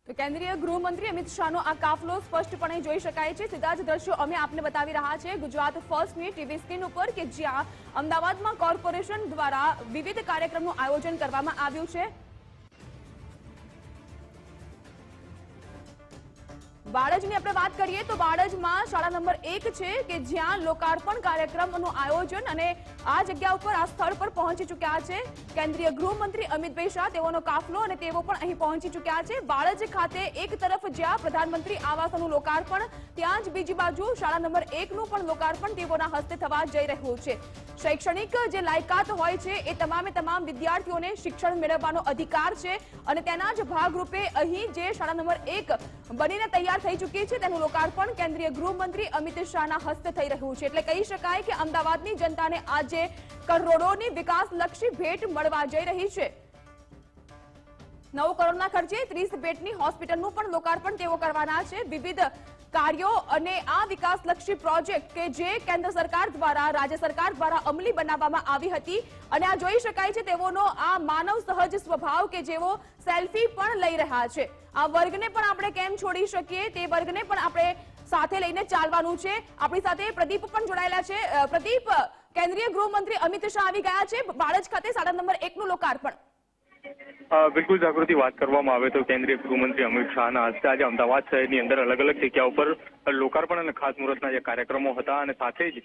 તો કેન્દ્રીય ગૃહમંત્રી અમિત શાહનો આ કાફલો સ્પષ્ટપણે જોઈ શકાય છે। સીધા જ દ્રશ્યો અમે આપને બતાવી રહ્યા છે ગુજરાત ફર્સ્ટની ટીવી સ્ક્રીન ઉપર કે જ્યાં અમદાવાદમાં કોર્પોરેશન દ્વારા વિવિધ કાર્યક્રમનું આયોજન કરવામાં આવ્યું છે। બાળજની આપણે વાત કરીએ તો બાળજમાં શાળા નંબર 1 છે કે જ્યાં લોકાર્પણ કાર્યક્રમનું આયોજન અને આ જગ્યા ઉપર આ સ્થળ પર પહોંચી ચૂક્યા છે કેન્દ્રીય ગૃહમંત્રી અમિતભાઈ શાહ। તેઓનો કાફલો અને તેઓ પણ અહીં પહોંચી ચૂક્યા છે। બાળજ ખાતે એક તરફ જ્યાં પ્રધાનમંત્રી આવાસનું લોકાર્પણ, ત્યાં જ બીજી બાજુ શાળા નંબર 1 નું પણ લોકાર્પણ તેઓના હસ્તે થવા જઈ રહ્યું છે। શૈક્ષણિક જે લાયકાત હોય છે એ તમામે તમામ વિદ્યાર્થીઓને શિક્ષણ મેળવવાનો અધિકાર છે અને તેના જ ભાગરૂપે અહીં જે શાળા નંબર 1 બનીને તૈયાર થઈ ચૂકી છે તેનું લોકાર્પણ કેન્દ્રીય ગૃહમંત્રી અમિત શાહના હસ્તે થઈ રહ્યું છે। એટલે કહી શકાય કે અમદાવાદની જનતાને આજે કરોડોની વિકાસલક્ષી ભેટ મળવા જઈ રહી છે। 9 કરોડના ખર્ચે 30 બેડની હોસ્પિટલનું પણ લોકાર્પણ તેઓ કરવાના છે। વિવિધ કાર્યો અને આ વિકાસલક્ષી પ્રોજેક્ટ કે જે કેન્દ્ર સરકાર દ્વારા, રાજ્ય સરકાર દ્વારા અમલી બનાવવામાં આવી હતી અને આ જોઈ શકાય છે તેઓનો આ માનવ સહજ સ્વભાવ કે જેઓ સેલ્ફી પણ લઈ રહ્યા છે। આ વર્ગને પણ આપણે કેમ છોડી શકીએ, તે વર્ગને પણ આપણે સાથે લઈને ચાલવાનું છે। આપણી સાથે પ્રદીપ પણ જોડાયેલા છે। પ્રદીપ, કેન્દ્રીય ગૃહમંત્રી અમિત શાહ આવી ગયા છે બાળજ ખાતે શાળા નંબર 1 નું લોકાર્પણ। બિલકુલ જાગૃતિ, વાત કરવામાં આવે તો કેન્દ્રીય ગૃહમંત્રી અમિત શાહના હસ્તે આજે અમદાવાદ શહેરની અંદર અલગ અલગ જગ્યા ઉપર લોકાર્પણ અને ખાતમુહૂર્તના જે કાર્યક્રમો હતા અને સાથે જ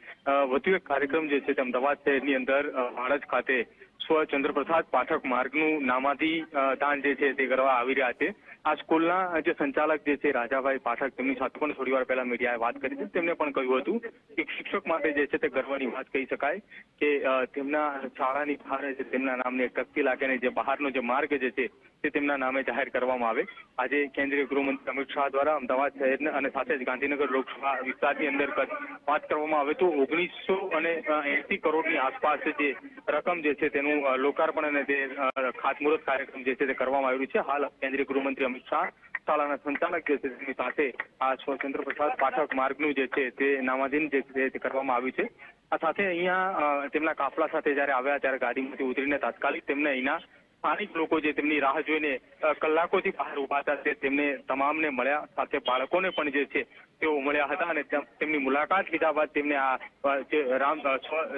વધુ એક કાર્યક્રમ જે છે તે અમદાવાદ શહેરની અંદર બાળજ ખાતે સ્વ ચંદ્રપ્રસાદ પાઠક માર્ગનું નામાધિદાન જે છે તે કરવા આવી રહ્યા છે। આ સ્કૂલના જે સંચાલક જે છે રાજાભાઈ પાઠક, તેમની સાથે પણ થોડી વાર પહેલા મીડિયાએ વાત કરી હતી। તેમણે પણ કહ્યું હતું કે શિક્ષક માટે જે છે તે ગર્વની વાત કહી શકાય કે તેમના શાળાની બહાર જે તેમના નામની એક તકતી લાગે જે બહારનો જે માર્ગ જે છે તે તેમના નામે જાહેર કરવામાં આવે। આજે કેન્દ્રીય ગૃહમંત્રી અમિત શાહ દ્વારા અમદાવાદ શહેર અને સાથે જ ગાંધીનગર લોકસભા વિસ્તારની અંદર વાત કરવામાં આવે તો 1980 કરોડની આસપાસ જે રકમ જે છે તેનું લોકાર્પણ અને તે ખાતમુહૂર્ત કાર્યક્રમ જે છે તે કરવામાં આવ્યું છે। હાલ કેન્દ્રીય ગૃહમંત્રી અમિત શાહ શાળાના સંચાલક જે છે તેની સાથે આ સ્વતંત્ર પ્રસાદ પાઠક માર્ગનું જે છે તે નામાધીન જે છે તે કરવામાં આવ્યું છે। આ સાથે અહીંયા તેમના કાફલા સાથે જયારે આવ્યા ત્યારે ગાડીમાંથી ઉતરીને તાત્કાલિક તેમને અહીંના સ્થાનિક લોકો જે તેમની રાહ જોઈને કલાકોથી બહાર ઉભા હતા તેમને તમામને મળ્યા, સાથે બાળકોને પણ જે છે તેઓ મળ્યા હતા અને તેમની મુલાકાત લીધા બાદ તેમને આ જે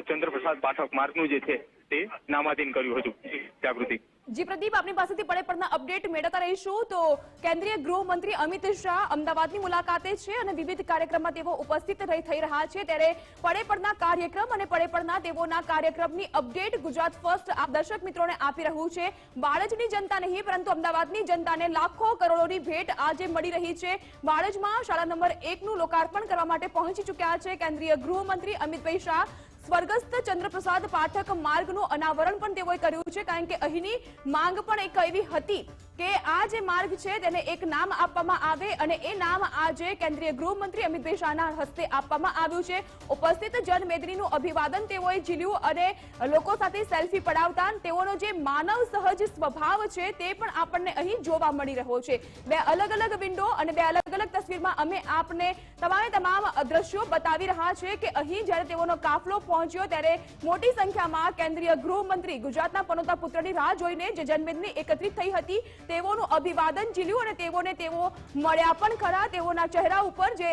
ચંદ્રપ્રસાદ પાઠક માર્ગનું જે છે તે નામાધીન કર્યું હતું। જાગૃતિ જી પ્રદીપ, આપની પાસેથી પડે પડના અપડેટ મેળવતા રહીશું। તો કેન્દ્રીય ગૃહમંત્રી અમિત શાહ અમદાવાદની મુલાકાતે છે અને વિવિધ કાર્યક્રમમાં તેઓ ઉપસ્થિત થઈ રહ્યા છે ત્યારે પડે પડના કાર્યક્રમ અને પડે પડના તેઓના કાર્યક્રમની અપડેટ ગુજરાત ફર્સ્ટ આપ દર્શક મિત્રોને આપી રહ્યું છે। બાળજની જનતા નહીં પરંતુ અમદાવાદની જનતાને લાખો કરોડોની ભેટ આજે મળી રહી છે। બાળજમાં શાળા નંબર 1 નું લોકાર્પણ કરવા માટે પહોંચી ચૂક્યા છે કેન્દ્રીય ગૃહમંત્રી અમિતભાઈ શાહ। સ્વર્ગસ્થ ચંદ્રપ્રસાદ પાઠક માર્ગનું અનાવરણ પણ તેઓએ કર્યું છે કારણ કે અહીંની માંગ પણ એક એવી હતી કે આ જે માર્ગ છે તેને એક નામ આપવામાં આવે અને એ નામ આજે કેન્દ્રીય ગૃહમંત્રી અમિતભાઈ શાહના હસ્તે આપવામાં આવ્યું છે। ઉપસ્થિત જનમેદનીનું અભિવાદન તેઓએ ઝીલ્યું અને લોકો સાથે સેલ્ફી પડાવતા તેઓનો જે માનવ સહજ સ્વભાવ છે તે પણ આપણને અહીં જોવા મળી રહ્યો છે। બે અલગ અલગ વિન્ડો અને બે અલગ અલગ તસવીરમાં અમે આપને તમામ દ્રશ્યો બતાવી રહ્યા છે કે અહીં જ્યારે તેઓનો કાફલો પહોંચ્યો ત્યારે મોટી સંખ્યામાં કેન્દ્રીય ગૃહમંત્રી ગુજરાતના પનોતા પુત્રની રાહ જોઈને જે જનમેદની એકત્રિત થઈ હતી તેઓનું અભિવાદન ઝીલ્યું અને તેઓ મળ્યા પણ ખરા। તેઓના ચહેરા ઉપર જે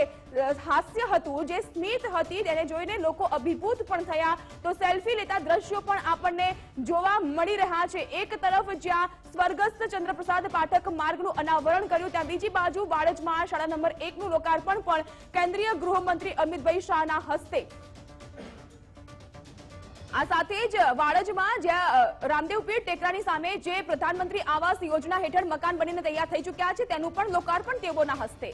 હાસ્ય હતું, જે સ્મિત હતી તેને જોઈને લોકો અભિભૂત પણ થયા। તો સેલ્ફી લેતા દ્રશ્યો પણ આપણને જોવા મળી રહ્યા છે। એક તરફ જ્યાં સ્વર્ગસ્થ ચંદ્રપ્રસાદ પાઠક માર્ગનું અનાવરણ કર્યું ત્યાં બીજી બાજુ બાળજમાં શાળા નંબર 1 નું લોકાર્પણ પણ કેન્દ્રીય ગૃહમંત્રી અમિતભાઈ શાહના હસ્તે। આ સાથે જ વાડજમાં જ્યાં રામદેવ પીર ટેકરાની સામે જે પ્રધાનમંત્રી આવાસ યોજના હેઠળ મકાન બનીને તૈયાર થઈ ચૂક્યા છે તેનું પણ લોકાર્પણ તેઓના હસ્તે।